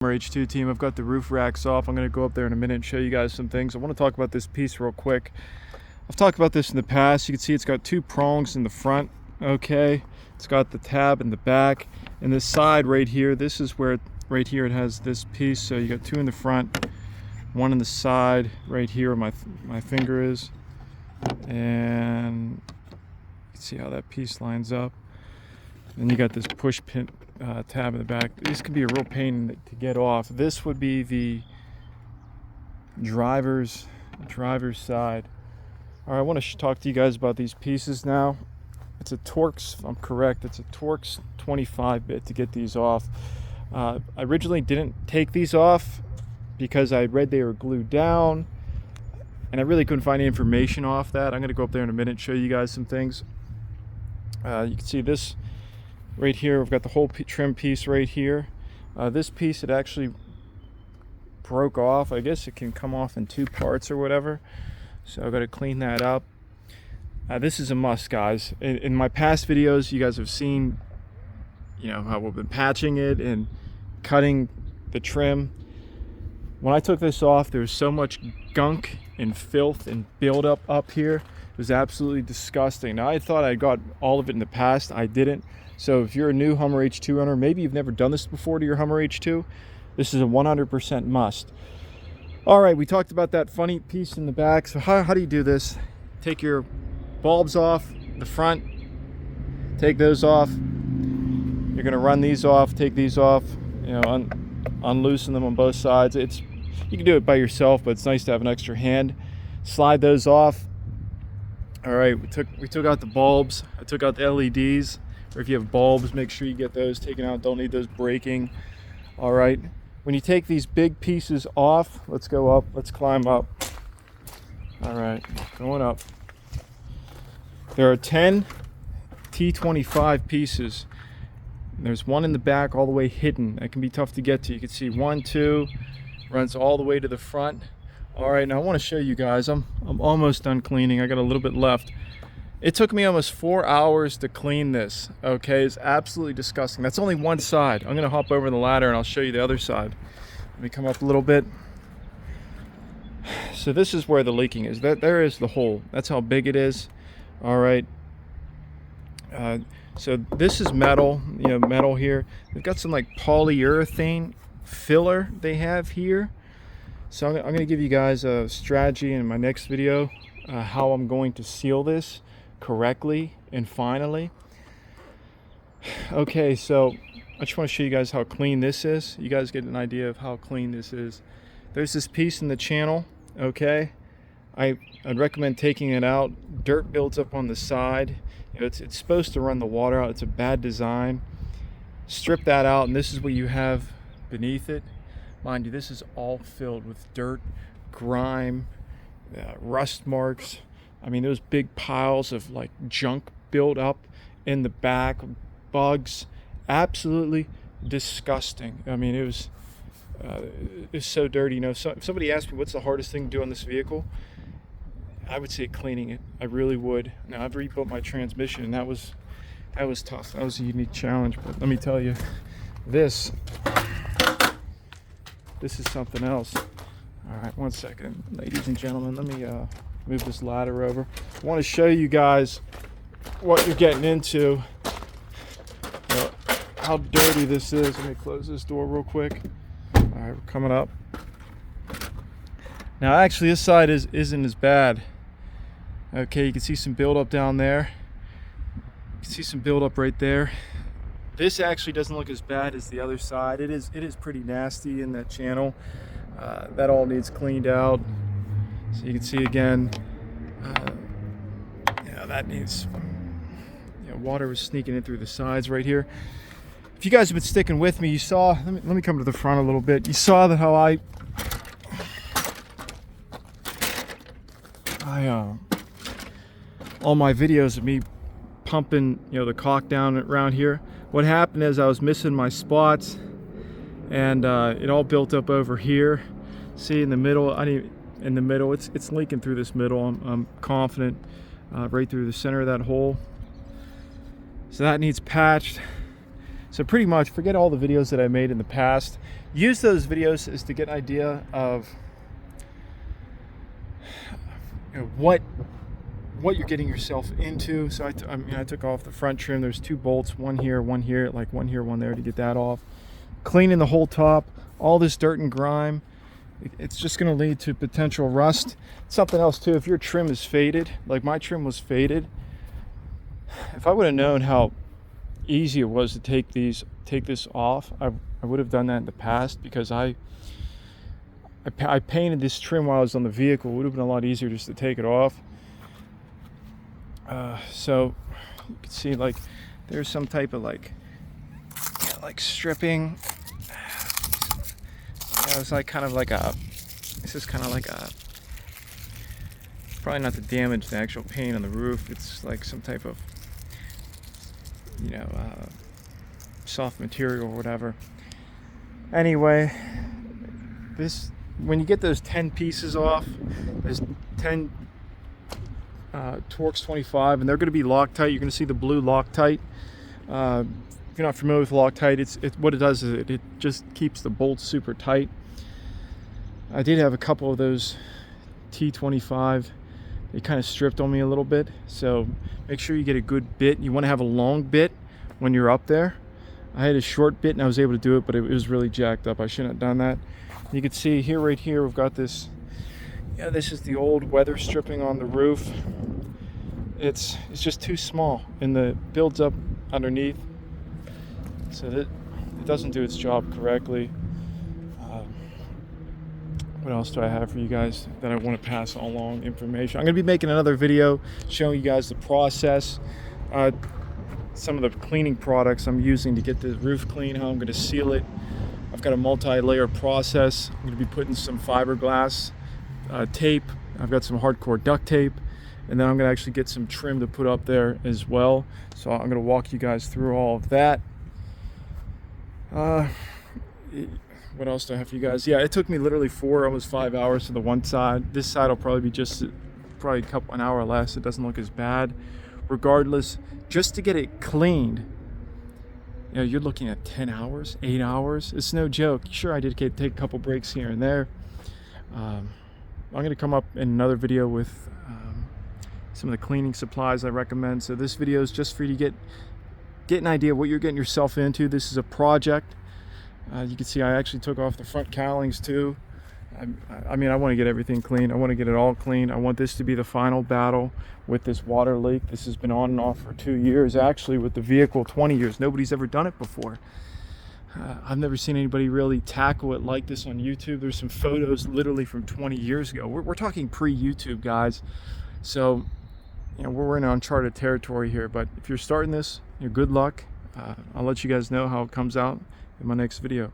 HUMMER H2 team. I've got the roof racks off. I'm going to go up there in a minute and show you guys some things. I want to talk about this piece real quick. I've talked about this in the past. You can see it's got two prongs in the front. Okay, it's got the tab in the back, and this side right here, this is where right here it has this piece. So you got two in the front, one in the side right here where my finger is, and you can see how that piece lines up. Then you got this push pin tab in the back. This could be a real pain to get off. This would be the driver's side. All right, I want to talk to you guys about these pieces now. It's a Torx, if I'm correct, it's a Torx 25-bit to get these off. I originally didn't take these off because I read they were glued down, and I really couldn't find any information off that. I'm going to go up there in a minute and show you guys some things. You can see this right here. We've got the whole trim piece right here. This piece, it actually broke off. I guess it can come off in two parts or whatever. So I've got to clean that up. This is a must, guys. In my past videos, you guys have seen, you know, how we've been patching it and cutting the trim. When I took this off, there was so much gunk and filth and buildup up here. It was absolutely disgusting. Now, I thought I got all of it in the past. I didn't. So if you're a new HUMMER H2 owner, maybe you've never done this before to your HUMMER H2, this is a 100% must. All right, we talked about that funny piece in the back. So how do you do this? Take your bulbs off the front, take those off. You're gonna run these off, take these off, you know, unloosen them on both sides. You can do it by yourself, but it's nice to have an extra hand. Slide those off. All right, we took out the bulbs. I took out the LEDs. Or if you have bulbs, make sure you get those taken out. Don't need those breaking. All right, when you take these big pieces off, let's go up, let's climb up. All right, going up. There are 10 T25 pieces. There's one in the back all the way hidden. That can be tough to get to. You can see 1, 2, runs all the way to the front. All right, now I want to show you guys. I'm almost done cleaning. I got a little bit left. It took me almost 4 hours to clean this. Okay, it's absolutely disgusting. That's only one side. I'm gonna hop over the ladder and I'll show you the other side. Let me come up a little bit. So this is where the leaking is. There is the hole. That's how big it is. All right. So this is metal, you know, metal here. They've got some like polyurethane filler they have here. So I'm going to give you guys a strategy in my next video, how I'm going to seal this correctly and finally. Okay, so I just want to show you guys how clean this is. You guys get an idea of how clean this is. There's this piece in the channel, okay? I'd recommend taking it out. Dirt builds up on the side. You know, it's supposed to run the water out. It's a bad design. Strip that out, and this is what you have beneath it. Mind you, this is all filled with dirt, grime, rust marks. I mean, those big piles of like junk built up in the back, bugs, absolutely disgusting. I mean, it was so dirty. You know, if somebody asked me what's the hardest thing to do on this vehicle, I would say cleaning it. I really would. Now, I've rebuilt my transmission, and that was tough. That was a unique challenge. But let me tell you, this is something else. All right, one second, ladies and gentlemen. Let me move this ladder over. I want to show you guys what you're getting into. How dirty this is. Let me close this door real quick. All right, we're coming up. Now, actually, this side isn't as bad. Okay, you can see some buildup down there. You can see some buildup right there. This actually doesn't look as bad as the other side. It is pretty nasty in that channel. That all needs cleaned out. So you can see again, yeah, that needs, you know, water was sneaking in through the sides right here. If you guys have been sticking with me, you saw, let me come to the front a little bit. You saw that how I all my videos of me pumping, you know, the caulk down around here. What happened is I was missing my spots, and it all built up over here. See, in the middle, it's leaking through this middle. I'm confident, right through the center of that hole. So that needs patched. So pretty much forget all the videos that I made in the past. Use those videos as to get an idea of what you're getting yourself into. So I took off the front trim. There's 2 bolts, one here, like one here, one there, to get that off. Cleaning the whole top, all this dirt and grime. It's just going to lead to potential rust. Something else too, if your trim is faded, like my trim was faded, if I would have known how easy it was to take this off, I would have done that in the past, because I painted this trim while I was on the vehicle. It would have been a lot easier just to take it off. So you can see, like, there's some type of like stripping. It's like kind of like a, this is kind of like a, probably not to damage the actual paint on the roof. It's like some type of, you know, soft material or whatever. Anyway, this, when you get those 10 pieces off, there's 10 Torx 25, and they're going to be Loctite. You're going to see the blue Loctite. If you're not familiar with Loctite, what it does is it just keeps the bolts super tight. I did have a couple of those T25. They kind of stripped on me a little bit, so make sure you get a good bit. You want to have a long bit when you're up there. I had a short bit and I was able to do it, but it was really jacked up. I shouldn't have done that. You can see here, right here, we've got this. Yeah, this is the old weather stripping on the roof. It's just too small, and the builds up underneath, so that it doesn't do its job correctly. What else do I have for you guys that I want to pass along information? I'm going to be making another video showing you guys the process, some of the cleaning products I'm using to get the roof clean, how I'm going to seal it. I've got a multi-layer process. I'm going to be putting some fiberglass tape. I've got some hardcore duct tape, and then I'm going to actually get some trim to put up there as well. So I'm going to walk you guys through all of that. What else do I have for you guys? Yeah, it took me literally 4, almost 5 hours to the one side. This side will probably be just probably an hour less. It doesn't look as bad. Regardless, just to get it cleaned, you know, you're looking at 10 hours, 8 hours. It's no joke. Sure, I did take a couple breaks here and there. I'm going to come up in another video with some of the cleaning supplies I recommend. So this video is just for you to get an idea of what you're getting yourself into. This is a project. You can see I actually took off the front cowlings too. I mean, I want to get everything clean. I want to get it all clean. I want this to be the final battle with this water leak. This has been on and off for 2 years, actually, with the vehicle, 20 years. Nobody's ever done it before. I've never seen anybody really tackle it like this on YouTube. There's some photos literally from 20 years ago. We're talking pre-YouTube, guys. So, you know, we're in uncharted territory here. But if you're starting this, good luck. I'll let you guys know how it comes out in my next video.